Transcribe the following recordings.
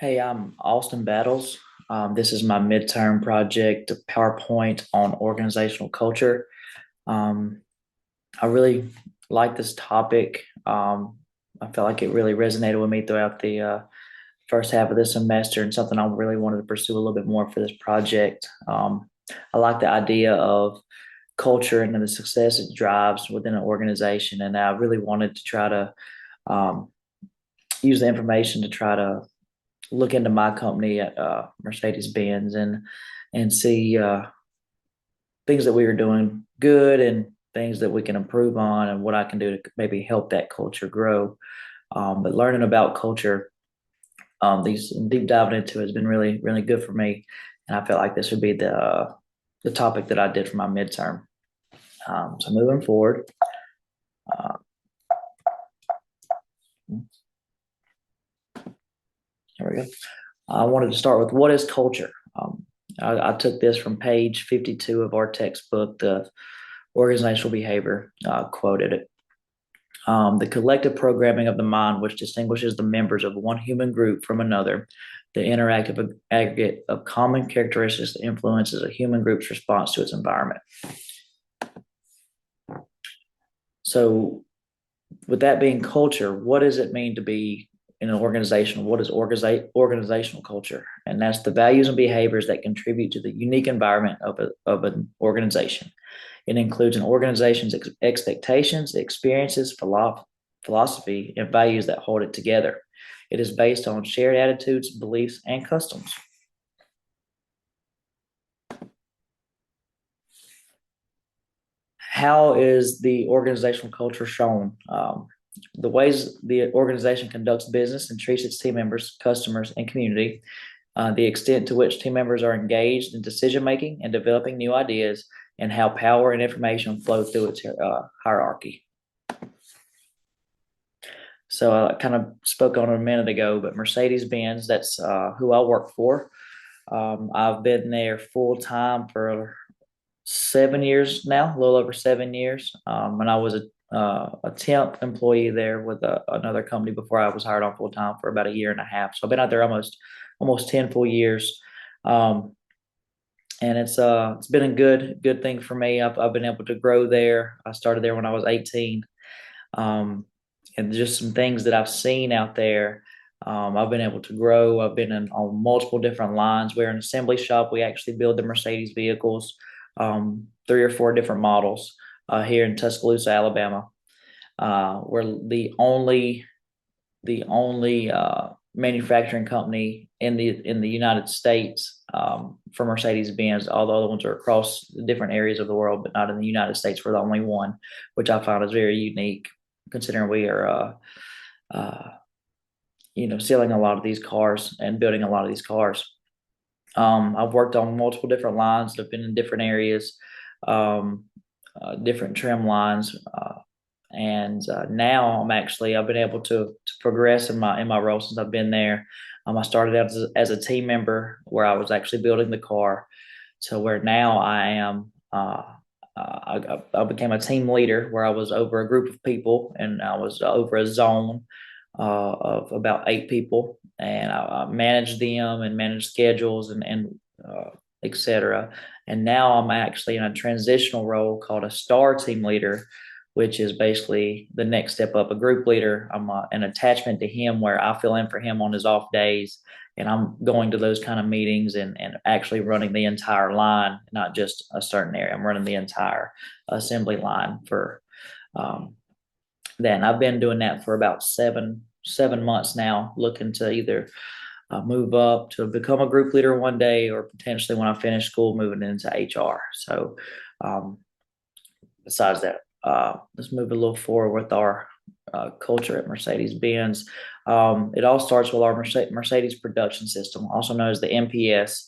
Hey, I'm Austin Battles. This is my midterm project, a PowerPoint on organizational culture. Um, I really like this topic. I felt like it really resonated with me throughout the first half of this semester and something I really wanted to pursue a little bit more for this project. I like the idea of culture and the success it drives within an organization. And I really wanted to try to um, use the information to try to look into my company at Mercedes Benz and see things that we are doing good and things that we can improve on and what I can do to maybe help that culture grow. But learning about culture, these deep diving into it has been really good for me, and I felt like this would be the topic that I did for my midterm. So moving forward, uh, here we go. I wanted to start with what is culture. I took this from page 52 of our textbook, the organizational behavior, quoted it. The collective programming of the mind, which distinguishes the members of one human group from another, the interactive aggregate of common characteristics that influences a human group's response to its environment. So, with that being culture, what does it mean to be in an organization? What is organizational culture? And that's the values and behaviors that contribute to the unique environment of an organization. It includes an organization's expectations, experiences, philosophy, and values that hold it together. It is based on shared attitudes, beliefs, and customs. How is the organizational culture shown? The ways the organization conducts business and treats its team members, customers, and community, the extent to which team members are engaged in decision making and developing new ideas, and how power and information flow through its hierarchy. So I kind of spoke on it a minute ago, but Mercedes Benz, that's who I work for. I've been there full time for 7 years now, a little over 7 years. And I was a temp employee there with another company before I was hired on full time for about a year and a half. So I've been out there almost 10 full years. Um, and it's been a good thing for me. I've been able to grow there. I started there when I was 18. Um, and just some things that I've seen out there. I've been able to grow. I've been on multiple different lines. We're an assembly shop. We actually build the Mercedes vehicles, three or four different models here in Tuscaloosa, Alabama. We're the only manufacturing company in the United States for Mercedes Benz. All the other ones are across the different areas of the world, but not in the United States. We're the only one, which I found is very unique, considering we are selling a lot of these cars and building a lot of these cars. I've worked on multiple different lines that have been in different areas, um, different trim lines, and now I've been able to progress in my role since I've been there. I started out as a team member where I was actually building the car, to where now I am. I became a team leader where I was over a group of people and I was over a zone of about 8 people, and I managed them and managed schedules and etc. And now I'm actually in a transitional role called a star team leader, which is basically the next step up, a group leader. I'm an attachment to him where I fill in for him on his off days, and I'm going to those kind of meetings and actually running the entire line, not just a certain area. I'm running the entire assembly line for um, then I've been doing that for about 7 months now, looking to either move up to become a group leader one day, or potentially when I finish school, moving into HR. So, um, besides that, let's move a little forward with our culture at Mercedes Benz. It all starts with our Mercedes production system, also known as the MPS.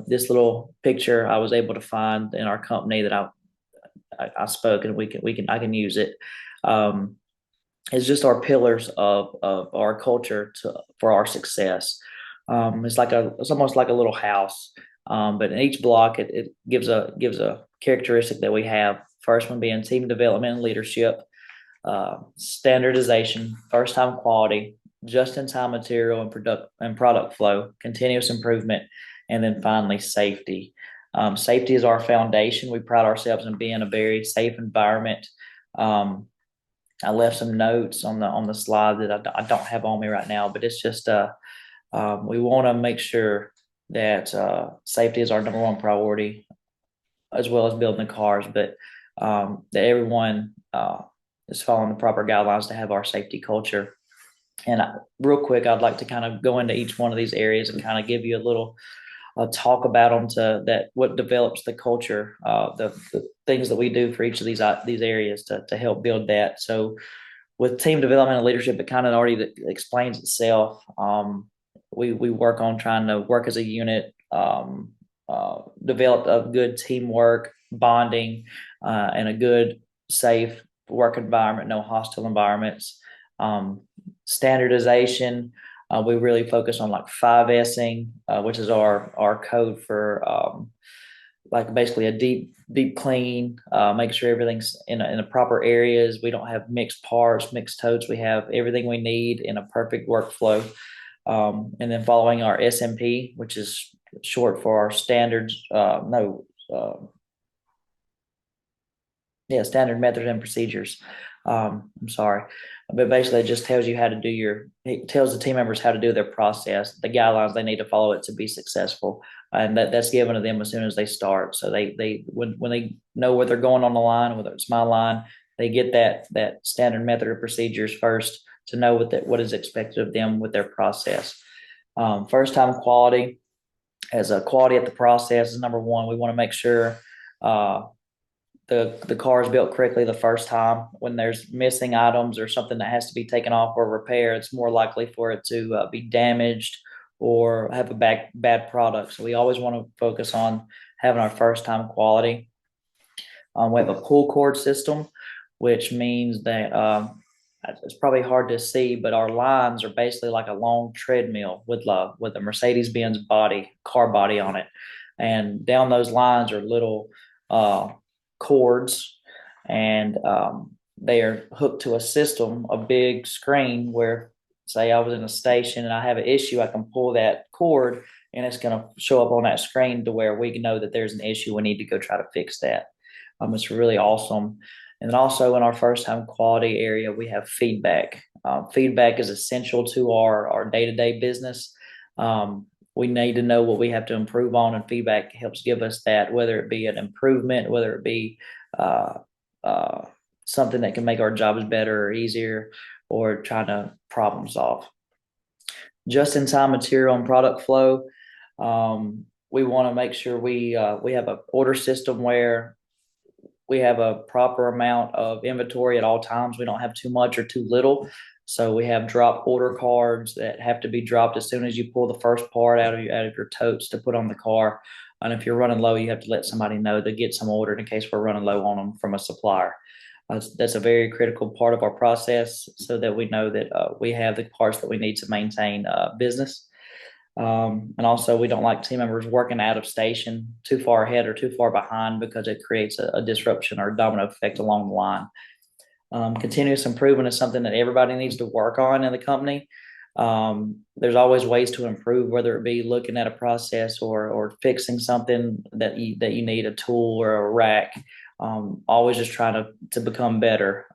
This little picture I was able to find in our company that I spoke, and I can use it. Um, it's just our pillars of our culture for our success. It's almost like a little house, but in each block it gives a characteristic that we have. First one being team development and leadership, standardization, first time quality, just-in-time material and product flow, continuous improvement, and then finally safety. Safety is our foundation. We pride ourselves in being a very safe environment. I left some notes on the slide that I don't have on me right now, but it's just we want to make sure that safety is our number one priority, as well as building the cars, but that everyone is following the proper guidelines to have our safety culture. And real quick, I'd like to kind of go into each one of these areas and kind of give you a little talk about them to that what develops the culture, the things that we do for each of these areas to help build that. So with team development and leadership, it kind of already explains itself. We work on trying to work as a unit, develop a good teamwork, bonding, and a good, safe work environment, no hostile environments. Standardization, we really focus on like 5Sing, which is our code for like basically a deep clean, make sure everything's in the proper areas. We don't have mixed parts, mixed totes. We have everything we need in a perfect workflow. And then following our SMP, which is short for our standards, no, yeah, standard methods and procedures. I'm sorry, but basically it just tells you how to do it tells the team members how to do their process, the guidelines they need to follow it to be successful. And that's given to them as soon as they start. So when they know where they're going on the line, whether it's my line, they get that standard method or procedures first to know what is expected of them with their process. First time quality, as a quality at the process is number one. We want to make sure the car is built correctly the first time. When there's missing items or something that has to be taken off or repaired, it's more likely for it to be damaged or have a bad product. So we always want to focus on having our first time quality. We have a pull cord system, which means that it's probably hard to see, but our lines are basically like a long treadmill with a Mercedes-Benz car body on it, and down those lines are little cords, and they are hooked to a system, a big screen where, say, I was in a station and I have an issue, I can pull that cord and it's going to show up on that screen to where we can know that there's an issue. We need to go try to fix that. It's really awesome. And then also in our first time quality area, we have feedback. Feedback is essential to our day-to-day business. We need to know what we have to improve on, and feedback helps give us that, whether it be an improvement, whether it be uh, something that can make our jobs better or easier, or trying to problem solve. Just in time material and product flow. We want to make sure we have an order system where we have a proper amount of inventory at all times. We don't have too much or too little. So we have drop order cards that have to be dropped as soon as you pull the first part out of your totes to put on the car. And if you're running low, you have to let somebody know to get some ordered in case we're running low on them from a supplier. That's a very critical part of our process so that we know that we have the parts that we need to maintain business. And also, we don't like team members working out of station too far ahead or too far behind, because it creates a disruption or domino effect along the line. Continuous improvement is something that everybody needs to work on in the company. There's always ways to improve, whether it be looking at a process or fixing something that you need, a tool or a rack. Always just trying to become better.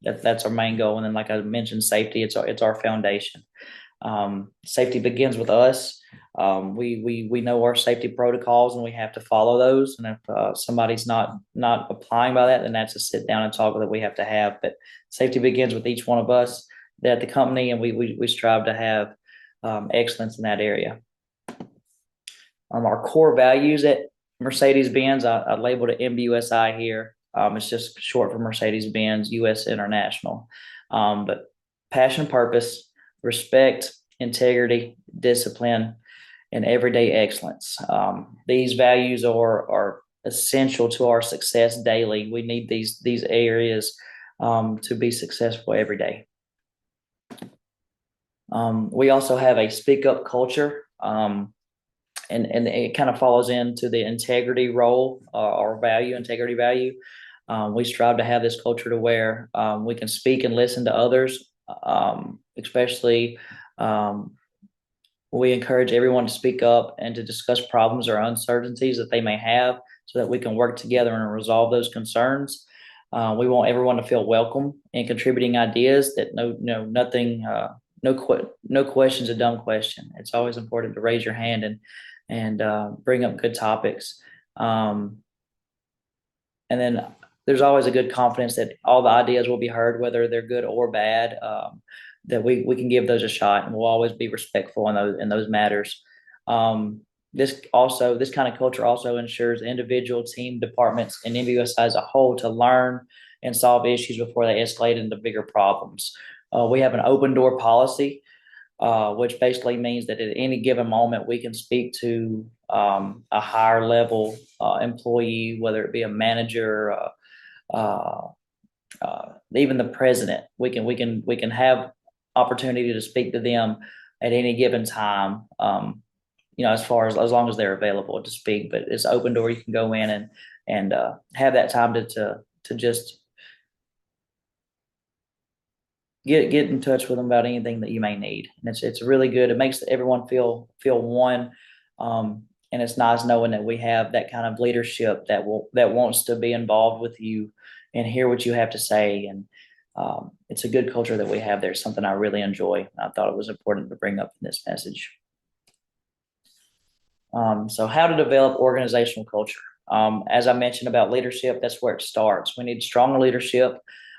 That's our main goal. And then, like I mentioned, safety, it's our foundation. Safety begins with us. We know our safety protocols and we have to follow those. And if somebody's not applying by that, then that's a sit down and talk that we have to have. But safety begins with each one of us at the company, and we strive to have excellence in that area. Our core values at Mercedes-Benz, I labeled it MBUSI here. It's just short for Mercedes-Benz US International. But passion, purpose, respect, integrity, discipline, and everyday excellence. These values are essential to our success daily. We need these areas to be successful every day. We also have a speak up culture, and it kind of falls into the integrity role, our integrity value. We strive to have this culture to where we can speak and listen to others especially we encourage everyone to speak up and to discuss problems or uncertainties that they may have so that we can work together and resolve those concerns. We want everyone to feel welcome in contributing ideas that nothing, no question's a dumb question. It's always important to raise your hand and bring up good topics. And then there's always a good confidence that all the ideas will be heard, whether they're good or bad. That we can give those a shot, and we'll always be respectful in those matters. This kind of culture also ensures individual, team, departments, and MBUSI as a whole to learn and solve issues before they escalate into bigger problems. We have an open door policy, which basically means that at any given moment we can speak to a higher level employee, whether it be a manager, even the president. We can have opportunity to speak to them at any given time. As far as long as they're available to speak, but it's open door. You can go in and have that time to just get in touch with them about anything that you may need. And it's really good. It makes everyone feel one. And it's nice knowing that we have that kind of leadership that wants to be involved with you and hear what you have to say. And it's a good culture that we have there. It's something I really enjoy. I thought it was important to bring up in this message. So how to develop organizational culture. As I mentioned about leadership, that's where it starts. We need strong leadership.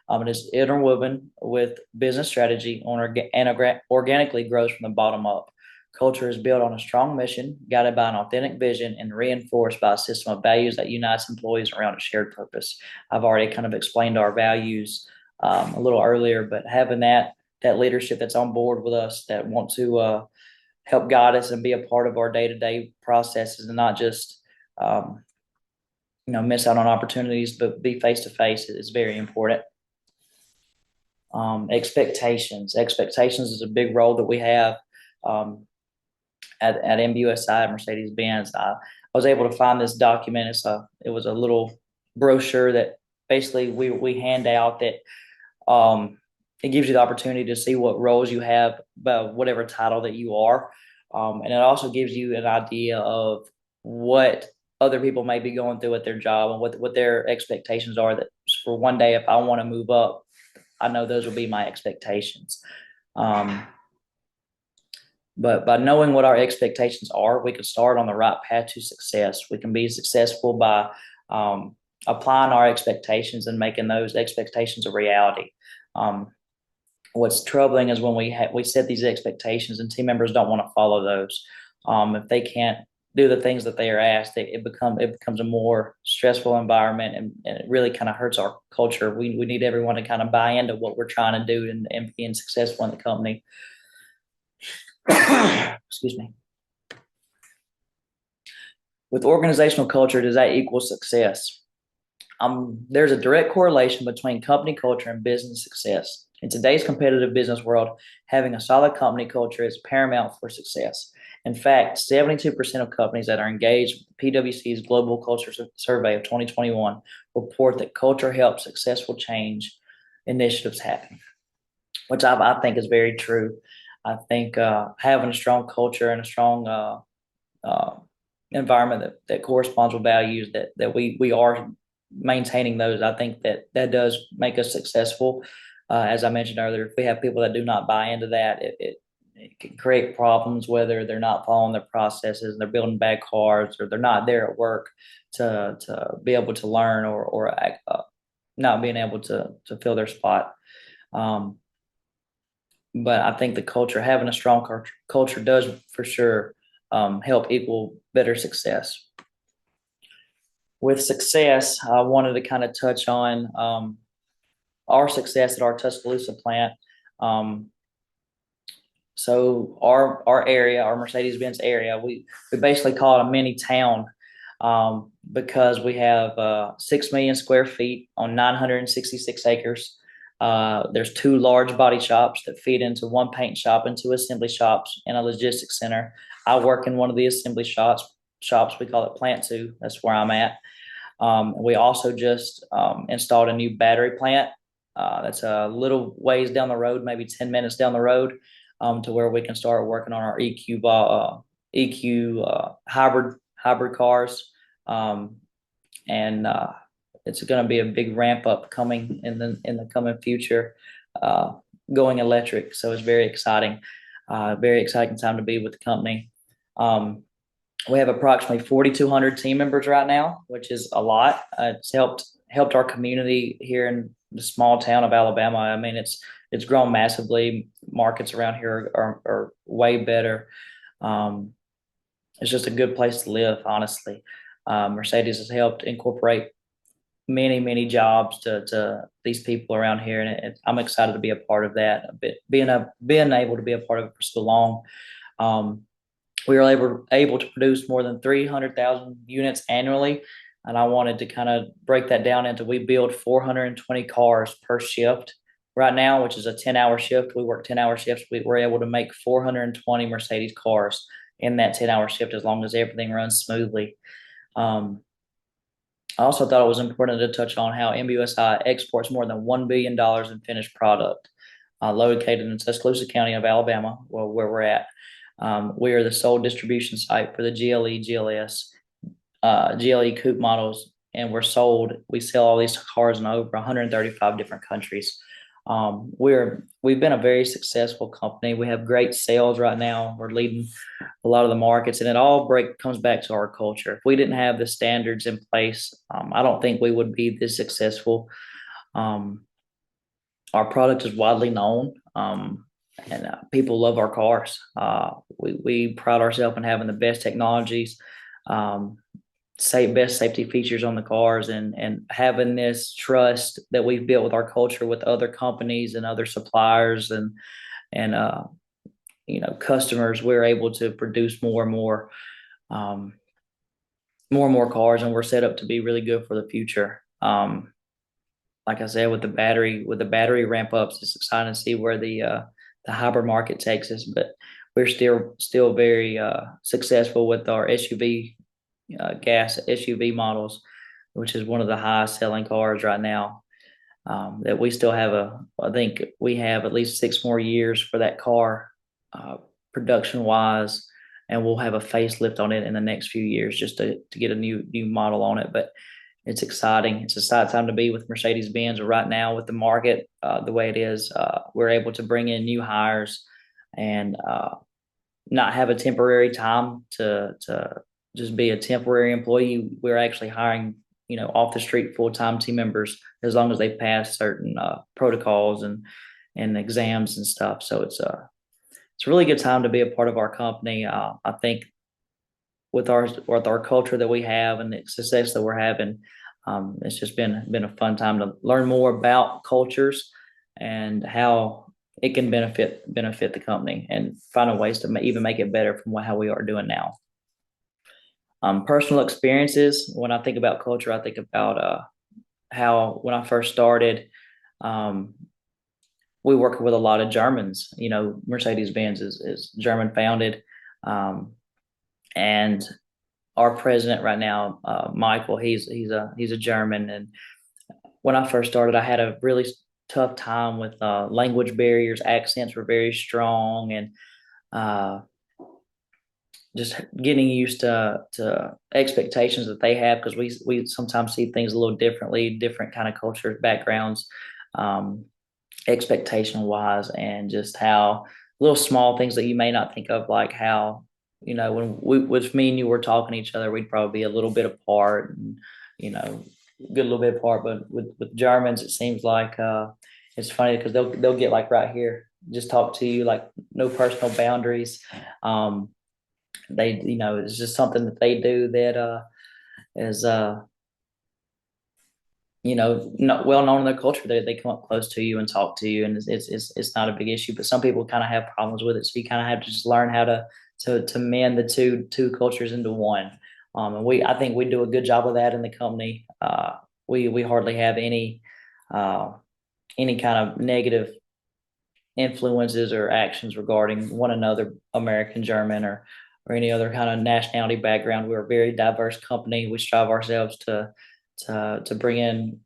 It is interwoven with business strategy and organically grows from the bottom up. Culture is built on a strong mission, guided by an authentic vision, and reinforced by a system of values that unites employees around a shared purpose. I've already kind of explained our values a little earlier, but having that leadership that's on board with us, that want to help guide us and be a part of our day-to-day processes, and not just miss out on opportunities, but be face to face is very important. Expectations is a big role that we have at MBUSI at Mercedes-Benz. I was able to find this document. It was a little brochure that basically we hand out that it gives you the opportunity to see what roles you have, whatever title that you are. And it also gives you an idea of what other people may be going through at their job and what their expectations are, that for one day, if I want to move up, I know those will be my expectations. But by knowing what our expectations are, we can start on the right path to success. We can be successful by applying our expectations and making those expectations a reality. What's troubling is when we set these expectations and team members don't want to follow those. If they can't do the things that they are asked, it becomes a more stressful environment, and it really kind of hurts our culture. We need everyone to kind of buy into what we're trying to do and being successful in the company. Excuse me. With organizational culture, does that equal success? There's a direct correlation between company culture and business success. In today's competitive business world, having a solid company culture is paramount for success. In fact, 72% of companies that are engaged with PwC's Global Culture Survey of 2021 report that culture helps successful change initiatives happen, which I think is very true. I think having a strong culture and a strong environment that corresponds with values, that we are maintaining those, I think that does make us successful. As I mentioned earlier, if we have people that do not buy into that, it can create problems, whether they're not following their processes and they're building bad cars, or they're not there at work to be able to learn, or not being able to fill their spot. But I think having a strong culture does for sure help equal better success. With success, I wanted to kind of touch on our success at our Tuscaloosa plant. So our area, our Mercedes-Benz area, we basically call it a mini town because we have 6 million square feet on 966 acres. There's 2 large body shops that feed into 1 paint shop and 2 assembly shops and a logistics center. I work in one of the assembly shops. We call it Plant 2. That's where I'm at. We also just installed a new battery plant That's a little ways down the road, maybe 10 minutes down the road, to where we can start working on our EQ hybrid cars. Um, and it's going to be a big ramp up coming in the coming future, uh, going electric. So it's very exciting, very exciting time to be with the company. Um, we have approximately 4,200 team members right now, which is a lot. It's helped our community here in the small town of Alabama. I mean, it's grown massively. Markets around here are way better. Um, it's just a good place to live, honestly. Mercedes has helped incorporate many jobs to these people around here, and I'm excited to be a part of that. Being able to be a part of it for so long. Um, we were able to produce more than 300,000 units annually. And I wanted to kind of break that down into we build 420 cars per shift right now, which is a 10-hour shift. We work 10-hour shifts. We're able to make 420 Mercedes cars in that 10-hour shift as long as everything runs smoothly. Um, I also thought it was important to touch on how MBUSI exports more than $1 billion in finished product, located in Tuscaloosa County of Alabama, where we're at. We are the sole distribution site for the GLE, GLS, GLE coupe models, and we sell all these cars in over 135 different countries. We've been a very successful company. We have great sales right now. We're leading a lot of the markets, and it all comes back to our culture. If we didn't have the standards in place, I don't think we would be this successful. Um, our product is widely known, and people love our cars. We pride ourselves in having the best technologies, um, best safety features on the cars, and having this trust that we've built with our culture with other companies and other suppliers and customers. We're able to produce um, more and more cars, and we're set up to be really good for the future. Like I said, with the battery ramp ups, it's exciting to see where the hybrid market takes us. But we're still very successful with our gas SUV models, which is one of the highest selling cars right now. That we still have I think we have at least 6 more years for that car, production wise, and we'll have a facelift on it in the next few years just to get a new model on it. But it's exciting. It's a exciting time to be with Mercedes Benz. Right now, with the market the way it is, we're able to bring in new hires and not have a temporary time to just be a temporary employee. We're actually hiring, off the street full-time team members as long as they pass certain protocols and exams and stuff. So it's a really good time to be a part of our company. I think with our culture that we have and the success that we're having, it's just been a fun time to learn more about cultures and how it can benefit the company and finding ways to even make it better from how we are doing now. Personal experiences. When I think about culture, I think about how when I first started, um, we work with a lot of Germans. Mercedes Benz is German founded, and our president right now, Michael, he's a German. And when I first started, I had a really tough time with language barriers. Accents were very strong, and uh, just getting used to expectations that they have, because we sometimes see things a little differently, different kind of cultures, backgrounds, um, expectation wise, and just how little small things that you may not think of, like how when with me and you were talking to each other, we'd probably be a little bit apart, and good little bit apart. But with Germans, it seems like it's funny because they'll get like right here, just talk to you, like no personal boundaries. It's just something that they do that is not well known in their culture. They come up close to you and talk to you, and it's not a big issue. But some people kind of have problems with it, so you kind of have to just learn how to mend the two cultures into one. And I think we do a good job of that in the company. We hardly have any kind of negative influences or actions regarding one another, American, German, or any other kind of nationality background. We're a very diverse company. We strive ourselves to bring in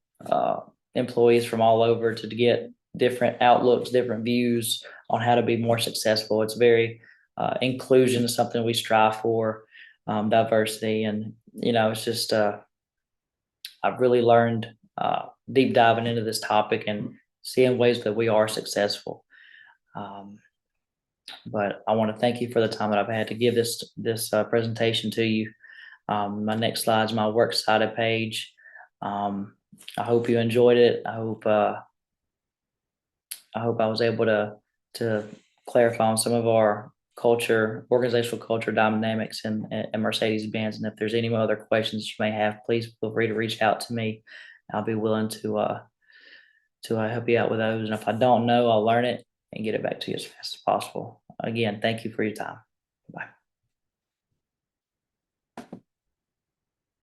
employees from all over to get different outlooks, different views on how to be more successful. It's very inclusion is something we strive for, diversity, and it's just I've really learned deep diving into this topic and seeing ways that we are successful. Um, but I want to thank you for the time that I've had to give this presentation to you. My next slide is my works cited page. I hope you enjoyed it. I hope I was able to clarify on some of our culture, organizational culture dynamics and Mercedes Benz. And if there's any other questions you may have, please feel free to reach out to me. I'll be willing to help you out with those. And if I don't know, I'll learn it and get it back to you as fast as possible. Again, thank you for your time. Bye.